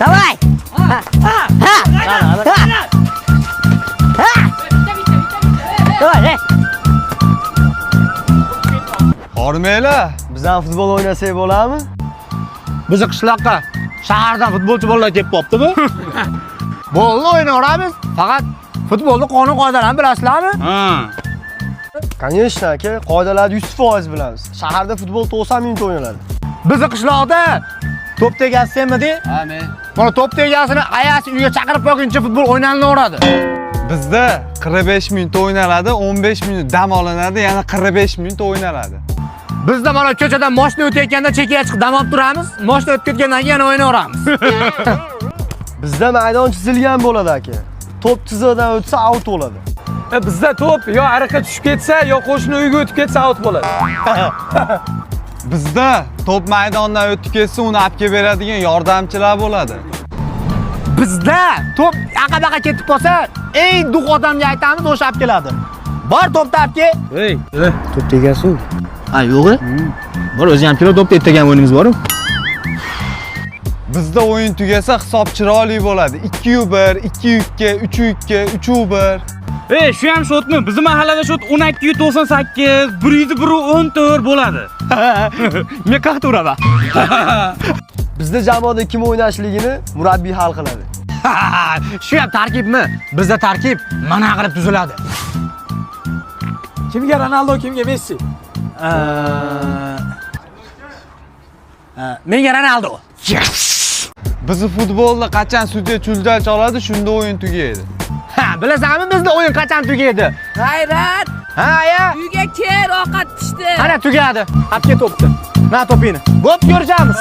Давай! Давай, Hormaylar. Biz ham futbol o'ynasak bo'ladimi? Bizni qishloqqa shahardan futbolchi bolalar kelib qoptimi? Bolni o'ynaveramiz. Faqat futbolni qonun qoidalarini bilasizlarmi? Конечно, aka, qoidalarni 100% bilamiz. Shaharda futbol 90 minut o'ynaladi. Bizni qishloqda to'p tegasi senmidi? Ha, men. Mana to'p tegasini ayasi uyga chaqirib qo'yguncha futbol o'ynanaveradi. Bizda 45 minut o'ynaladi, 15 minut dam olinadi, yana 45 minut o'ynaladi. Bizda mana ko'chadan mashina o'tayotganda chekkaga chiqib dam olib turamiz. Mashina o'tib ketgandan keyin yana o'ynaveramiz. Bizda maydon chizilgan bo'ladi aka. To'p chiziqdan o'tsa out bo'ladi. Bizda to'p yo ariqqa tushib ketsa, yo qo'shni uyga o'tib ketsa out bo'ladi. Bizda to'p maydondan o'tib ketsa, uni olib kelib beradigan yordamchilar bo'ladi. Bizda to'p aqabaqa ketib qolsa, eng duq odamga aytamiz, o'sha olib keladi. Bor to'pni olib kel. Ey, To'p tegasi. Ha, yo'q. Bor, o'zi ham kilo to'p tegagan o'yinimiz bor-ku. Bizda o'yin tugasa hisob chiroyli bo'ladi. 2-1, 2-2, 3-2, 3-1. ey, shu ham shotmi? Bizning mahallada shot 1298, 114 bo'ladi. Men qaqta uraman. Bizda jamoada kim o'ynashligini murabbiy hal qiladi. Shu ham tarkibmi? Bizda tarkib mana qilib tuziladi. Kimga Ronaldo, kimga Messi? Menga Ronaldo. Bizni futbolda qachon sudya chuldal choladi, shunda o'yin tugaydi. Ha, bilasanmi bizda o'yin qachon tugaydi? G'ayrat! Ha, ya. Uyga kel, ovqat pishdi. Ana tugadi. Olib ket to'pni. Na to'pingni. Bo'p ko'rishamiz.